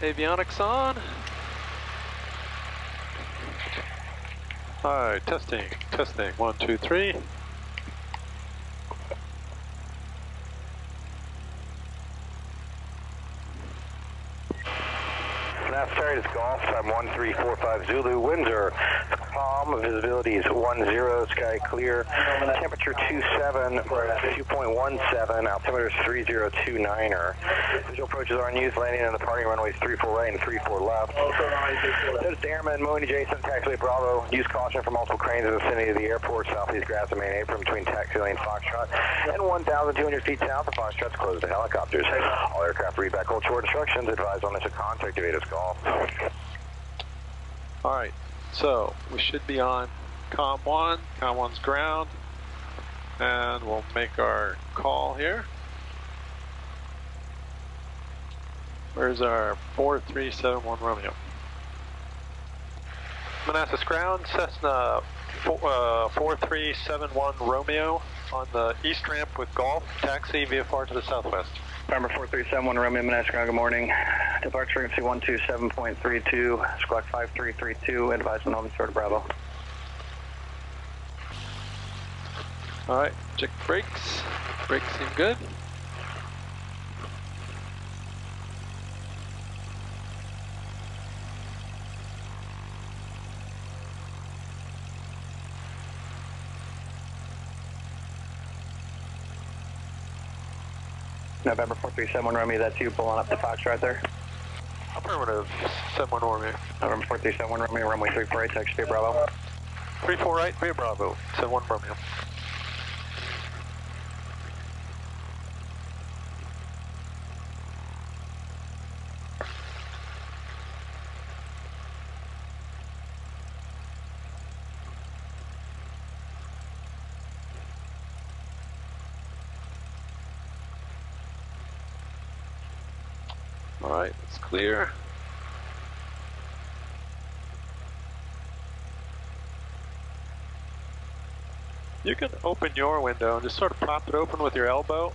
Avionics on. Alright, testing. 1, 2, 3. Nav started is Golf, time 1345 Zulu, winds are calm, visibility is 10, sky clear, temperature 27, we're at 2.17, altimeter is 3029er. Visual approaches are in use, landing and departing runways 34 right and 34 left. Notice the airmen moving adjacent, taxiway Bravo, use caution for multiple cranes in the vicinity of the airport, southeast grass and main apron between taxi lane Foxtrot and 1,200 feet south of Foxtrot's closed to helicopters. All aircraft read back hold short instructions, advised on initial contact, Eliot Golf. Alright, so we should be on COM 1. COM 1's ground. And we'll make our call here. Where's our 4371 Romeo? Manassas ground, Cessna 4371 Romeo on the east ramp with Golf, taxi VFR to the southwest. November 4371 Romeo, Manassas ground, good morning. Departure frequency 127.32, squawk 5332, advise on Nova Short Bravo. Alright, check brakes. Brakes seem good. November 4371 Romeo, that's you pulling up the Foxtrot there? Affirmative, 71 Romeo. November 4371 Romeo, runway 348, taxi to Bravo. 34 right, via Bravo, 71 Romeo. Alright, it's clear. You can open your window and just sort of prop it open with your elbow.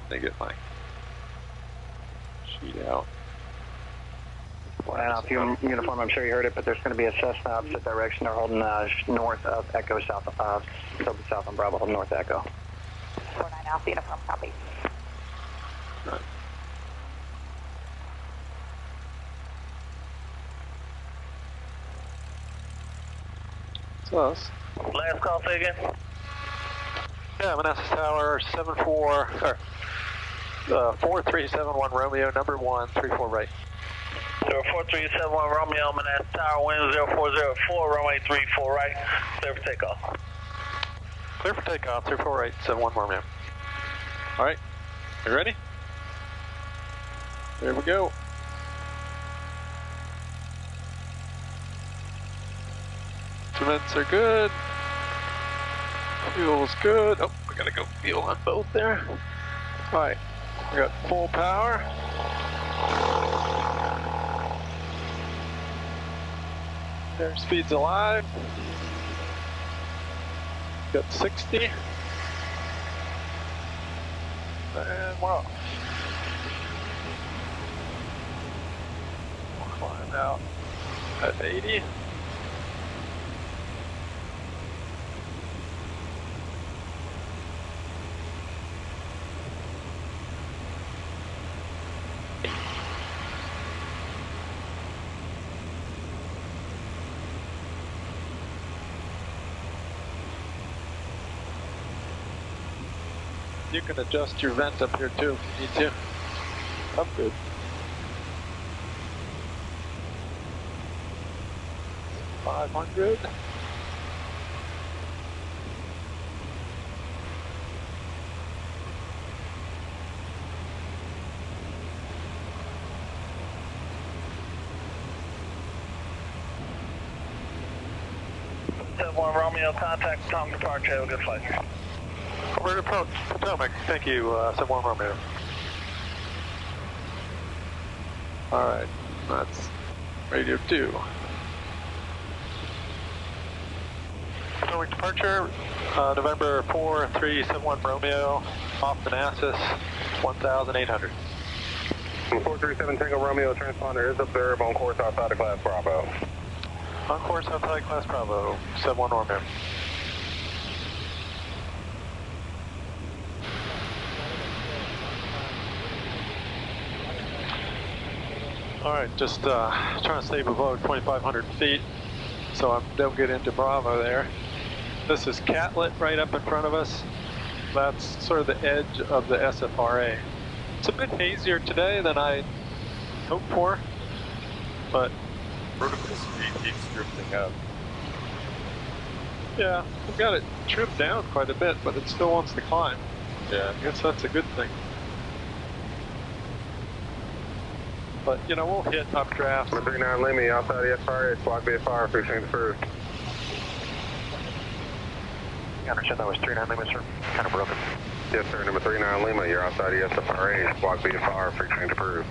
Let me get my sheet out. Well, uniform, I'm sure you heard it, but there's going to be a Cessna opposite direction. They're holding north of Echo, south on Bravo, holding north Echo. 49 Alpha, uniform, copy. Right. It's us. Last call, say again? Yeah, Manassas Tower, 4371 Romeo, number 1, 34 right. 4371 Romeo, Manassas Tower, wind 0404, runway 34 right, clear for takeoff. Clear for takeoff, 34 right, 71 Romeo. Alright, you ready? There we go. Instruments are good. Fuel's good. Oh, we gotta go fuel on both there. Alright, we got full power. Airspeed's alive. Got 60. And we're off. We'll climb out at 80. You can adjust your vent up here too if you need to. I'm good. $500. One Romeo, contact Tom departure, have a good flight. We're at Potomac. Thank you, 71 Romeo. Alright, that's radio 2. Potomac departure, November 4371 Romeo, off Manassas, 1,800. 437 Tango Romeo, transponder is observed on course outside of Class Bravo. On course outside Class Bravo, 71 Romeo. Alright, just trying to stay below 2,500 feet, so I don't get into Bravo there. This is Catlet right up in front of us. That's sort of the edge of the SFRA. It's a bit hazier today than I hoped for, but vertical speed keeps drifting up. yeah, we've got it trimmed down quite a bit, but it still wants to climb. Yeah. I guess that's a good thing. But, you know, we'll hit updrafts. 39 Lima, outside the SFRA, squawk VFR, fixing the first. I understand that was 39 Lima, sir. Kind of broken. Yes, sir. Number 39 Lima, you're outside the SFRA, squawk VFR, fixing to prove.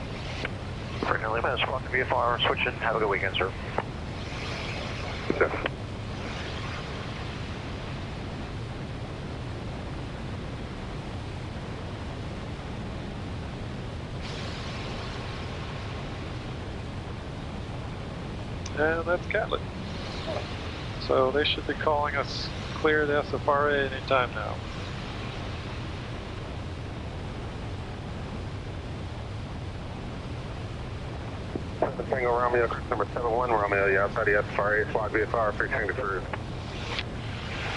39 Lima, squawk to VFR, switching. Have a good weekend, sir. Yes. And that's Catlett. So they should be calling us clear the SFRA anytime now. Tango Romeo, number 71 Romeo, you're outside the SFRA, squawk VFR, fixing to prove.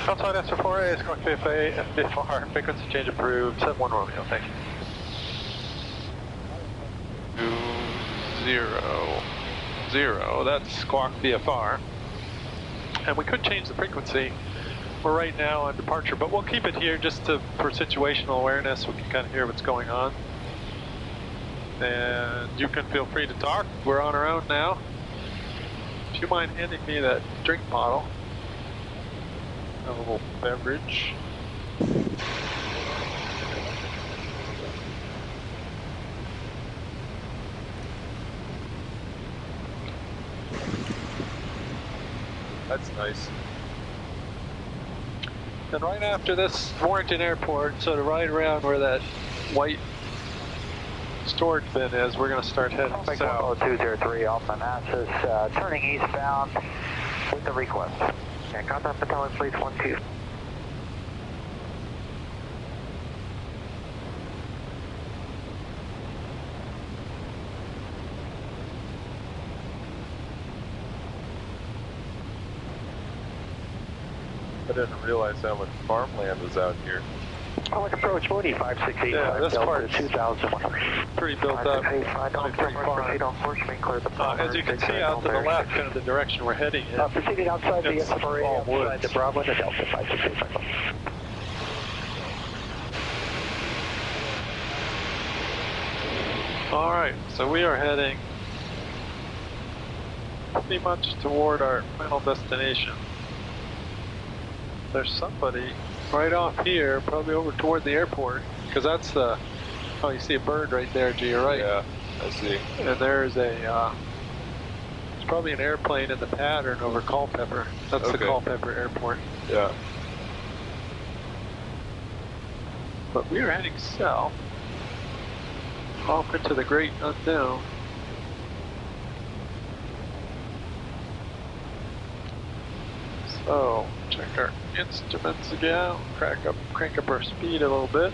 Outside SFRA, squawk VFR, frequency change approved, 71 Romeo, thank you. 200, that's squawk VFR. And we could change the frequency. We're right now on departure, but we'll keep it here just for situational awareness. We can kind of hear what's going on. And you can feel free to talk. We're on our own now. If you mind handing me that drink bottle. A little beverage. That's nice. And right after this, Warrenton Airport, sort of right around where that white storage bin is, we're going to start heading south. 203 off Manassas, turning eastbound with the request. And contact Potomac Fleet 12. I didn't realize how much farmland was out here. Public approach, Woody, 568. Yeah, this part's 2001. pretty built up. Pretty far. As you can see out to the left, kind of the direction we're heading in. Proceeding outside the It's SFRA, all outside woods. the Bravo and the Delta 568. All right, so we are heading pretty much toward our final destination. There's somebody right off here, probably over toward the airport, because that's the, oh, you see a bird right there to your right. Yeah, I see. And there's a, it's probably an airplane in the pattern over Culpeper. That's the Okay. Culpeper Airport. Yeah. But we are heading south, off into the great unknown. So, check our instruments again, crank up our speed a little bit.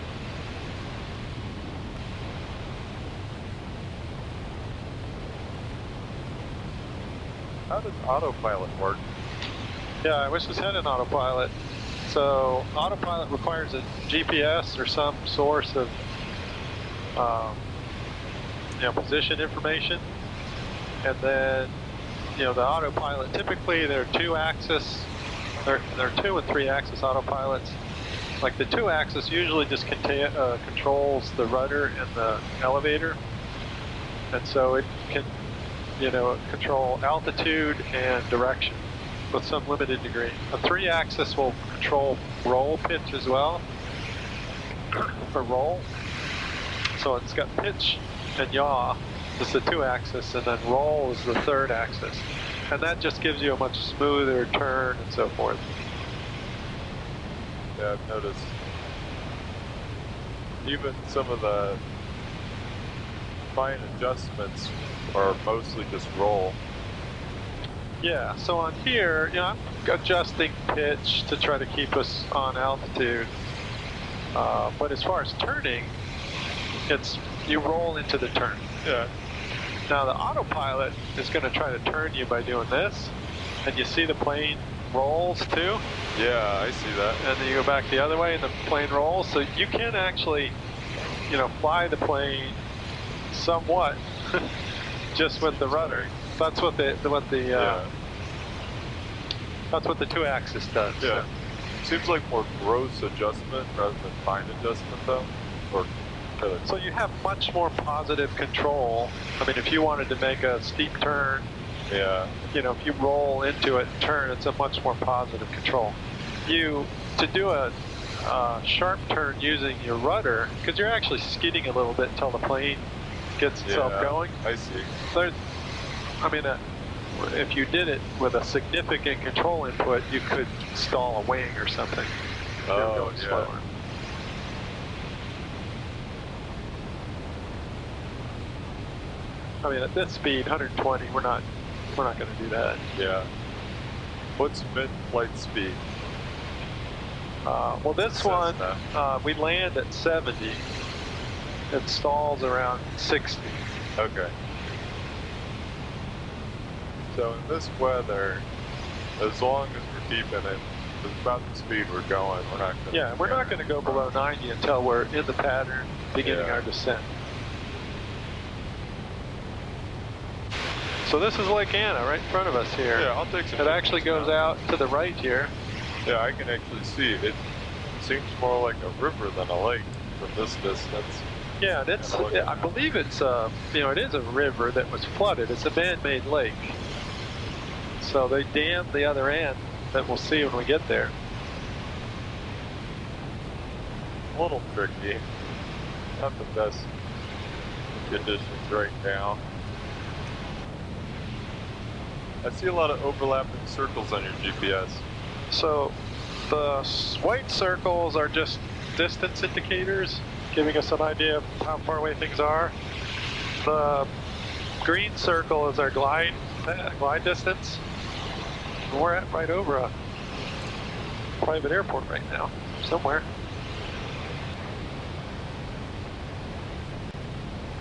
How does autopilot work? Yeah, I wish this had an autopilot. So, autopilot requires a GPS or some source of position information. And then, the autopilot, typically they're 2-axis, they're 2 and 3-axis autopilots. Like the 2-axis usually just controls the rudder and the elevator. And so it can, control altitude and direction with some limited degree. A 3-axis will control roll pitch as well. for roll. So it's got pitch and yaw is the 2-axis, and then roll is the 3rd axis. And that just gives you a much smoother turn and so forth. Yeah, I've noticed even some of the fine adjustments are mostly just roll. Yeah, so on here, you know, I'm adjusting pitch to try to keep us on altitude. But as far as turning, it's you roll into the turn. Yeah. Now the autopilot is going to try to turn you by doing this, and you see the plane rolls too. Yeah, I see that. And then you go back the other way, and the plane rolls. So you can actually, you know, fly the plane somewhat just with the rudder. That's what the that's what the 2-axis does. Yeah. Seems like more gross adjustment rather than fine adjustment, though. Or so you have much more positive control. I mean, if you wanted to make a steep turn, yeah, you know, if you roll into it and turn, it's a much more positive control. To do a sharp turn using your rudder, because you're actually skidding a little bit until the plane gets itself going. I see. I mean, if you did it with a significant control input, you could stall a wing or something. Oh, going yeah. slower. I mean, at this speed, 120, we're not going to do that. Yeah. What's mid-flight speed? Well, this one, we land at 70. It stalls around 60. Okay. So in this weather, as long as we're keeping it about the speed we're going, we're not going to... Yeah, we're not going to go below 90 until we're in the pattern, beginning our descent. So this is Lake Anna right in front of us here. Yeah, I'll take some It actually goes out to the right here. Yeah, I can actually see it. It seems more like a river than a lake from this distance. Yeah, and it's, I believe it's, you know, it is a river that was flooded. It's a man-made lake. So they dammed the other end that we'll see when we get there. A little tricky. Not the best conditions right now. I see a lot of overlapping circles on your GPS. So the white circles are just distance indicators, giving us an idea of how far away things are. The green circle is our glide distance. We're at right over a private airport right now, somewhere.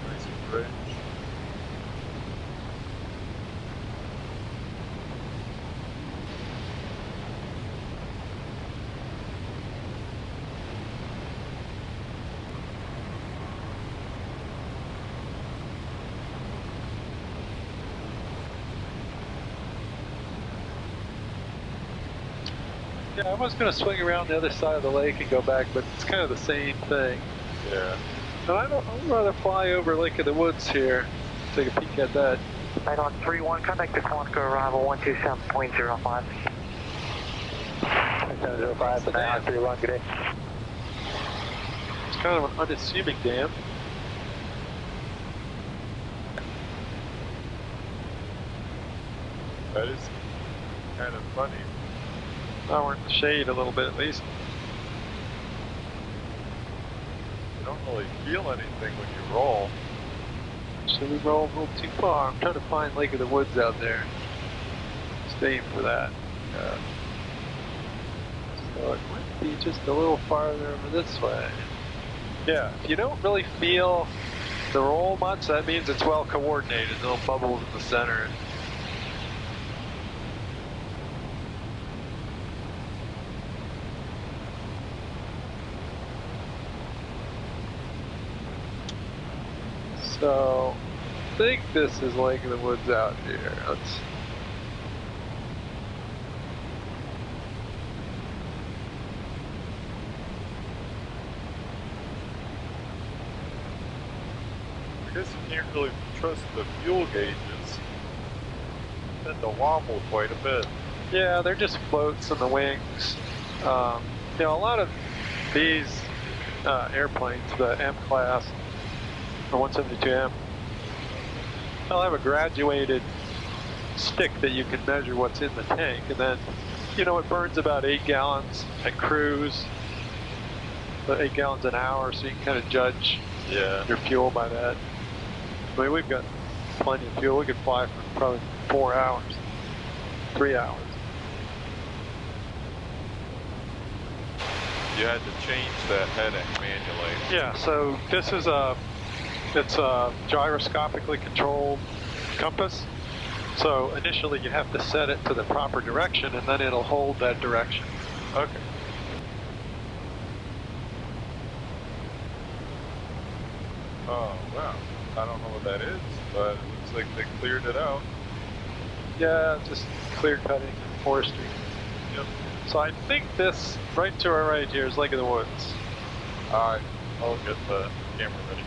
Nice bridge. Yeah, I was going to swing around the other side of the lake and go back, but it's kind of the same thing. Yeah. And I'd rather fly over Lake of the Woods here, take a peek at that. Right on 3-1, contact the Quantico arrival 127.05. 05, 3-1, good day. It's kind of an unassuming dam. That is kind of funny. Now we're in the shade a little bit at least. You don't really feel anything when you roll. So we rolled a little too far. I'm trying to find Lake of the Woods out there. Stay for that. So it might be just a little farther over this way. Yeah, if you don't really feel the roll much, that means it's well coordinated. Little bubbles in the center. So, I think this is Lake of the Woods out here. Let's... I guess you can't really trust the fuel gauges. They tend to wobble quite a bit. Yeah, they're just floats in the wings. You know, a lot of these airplanes, the M class or 172M, they'll have a graduated stick that you can measure what's in the tank, and then, you know, it burns about 8 gallons at cruise, but 8 gallons an hour, so you can kind of judge your fuel by that. I mean, we've got plenty of fuel. We could fly for probably 4 hours, 3 hours. You had to change that heading manually. Yeah, so this is it's a gyroscopically controlled compass. So initially you have to set it to the proper direction, and then it'll hold that direction. Okay. Oh, wow. I don't know what that is, but it looks like they cleared it out. Yeah, just clear cutting, forestry. Yep. So I think this, right to our right here, is Lake of the Woods. Alright, I'll get the camera ready.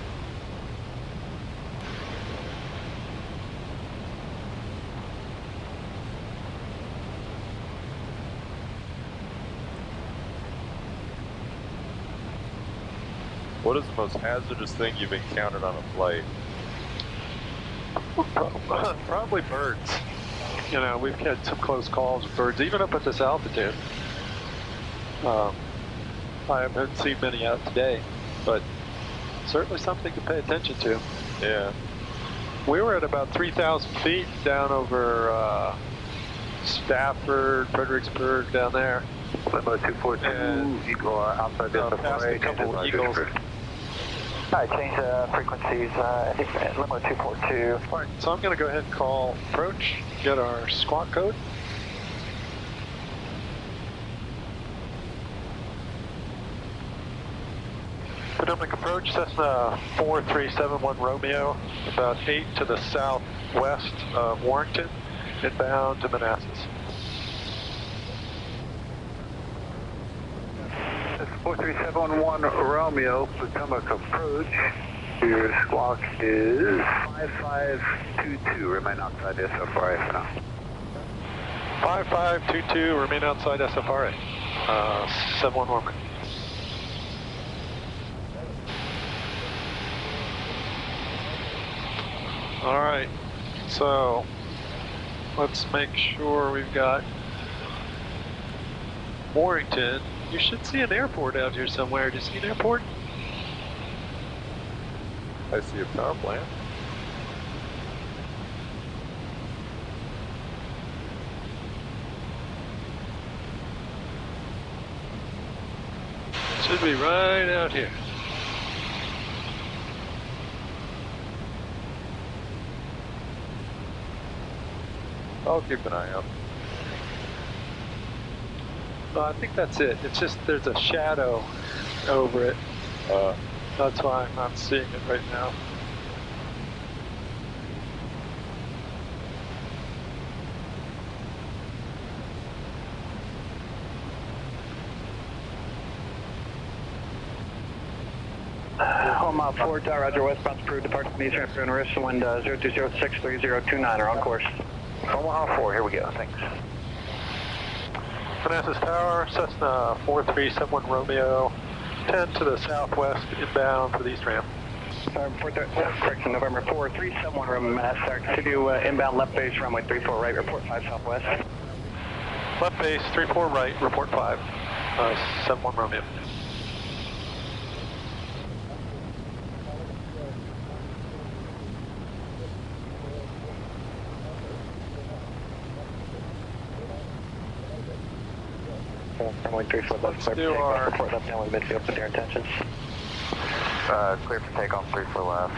What is the most hazardous thing you've encountered on a flight? Probably birds. You know, we've had some close calls with birds, even up at this altitude. I haven't seen many out today, but certainly something to pay attention to. Yeah. We were at about 3,000 feet down over Stafford, Fredericksburg, down there. Limo 242, Eagle outside the Past a couple of Eagles. Alright, change frequencies, Limo 242. All right, so I'm going to go ahead and call approach, get our squawk code. Potomac approach, Cessna 4371 Romeo, about 8 to the southwest of Warrington, inbound to Manassas. 4371 Romeo, Potomac approach. Your squawk is 5522. Remain outside the SFRA for now. 5522, remain outside SFRA. 71 Warman. All right, so let's make sure we've got Warrington. You should see an airport out here somewhere. Do you see an airport? I see a power plant. Should be right out here. I'll keep an eye out. I think that's it. It's just there's a shadow over it. That's why I'm not seeing it right now. Home 4, Roger, westbound approved, departure from Eastern Airport, Norris, wind 02063029, are on course. Omaha 4, here we go, thanks. Manassas Tower, Cessna 4371 Romeo, 10 to the southwest, inbound for the east ramp. Correction, November 4371 Romeo, Manassas Tower, continue inbound left base, runway 34 right, report 5 southwest. Left base, 34 right, report 5, 71 Romeo. Let's do our report left down with midfield for their intentions. Clear for takeoff, 34 left.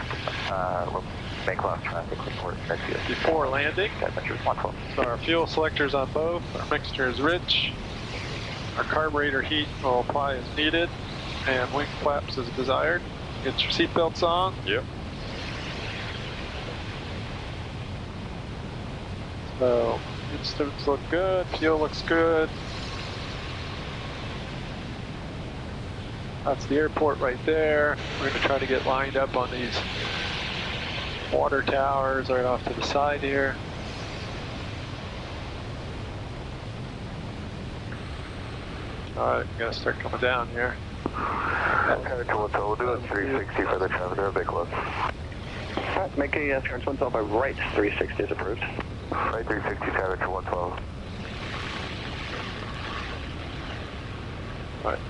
Make left traffic, report midfield. Before landing, Adventures 112. so our fuel selector's on both, our mixture is rich, our carburetor heat will apply as needed, and wing flaps as desired. Get your seatbelts on. Yep. So, instruments look good, fuel looks good. That's the airport right there. We're going to try to get lined up on these water towers right off to the side here. Alright, I'm going to start coming down here. We'll do a 360 for the traffic, they're a bit close. Alright, make a current 112 by right 360 is approved. Right 360 traffic to 112. Alright.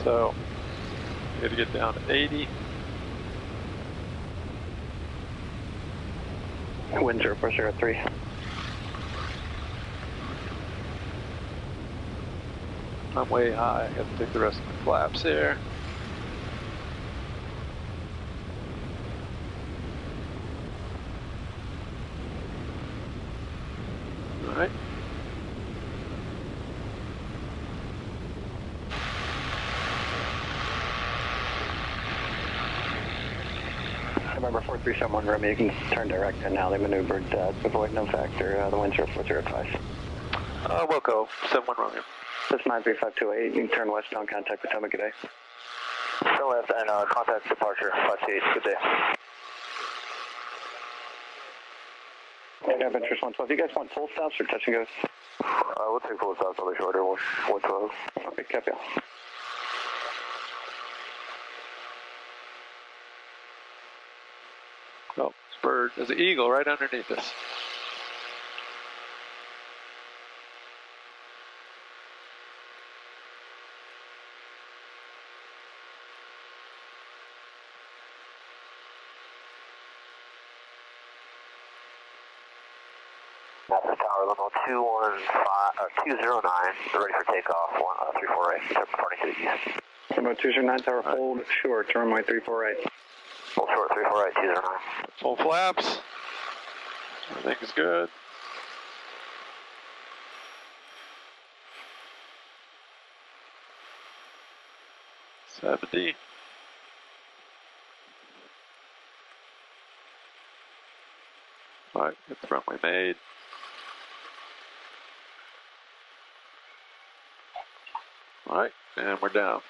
So, we got to get down to 80. Wind 0403. I'm way high. I got to take the rest of my flaps here. All right. November 4371 Romeo, you can turn direct in now. They maneuvered to avoid no factor, the wind 0405. Wilco, 71 Romeo. This is 93528, you can turn westbound, contact Potomac today. Turn left and contact departure 58. Good day. KHEF interest 112. You guys want full stops or touch and goes? We'll take full stops on the shorter one. 112. Okay, copy. Oh, bird. There's an eagle right underneath us. NASA Tower, level 209, ready for takeoff, 348, departing to the east. About 209 tower, hold short, runway 348. Hold short, 348, 209. Full flaps. Everything's good. $70. All right, get the runway made. All right, and we're down.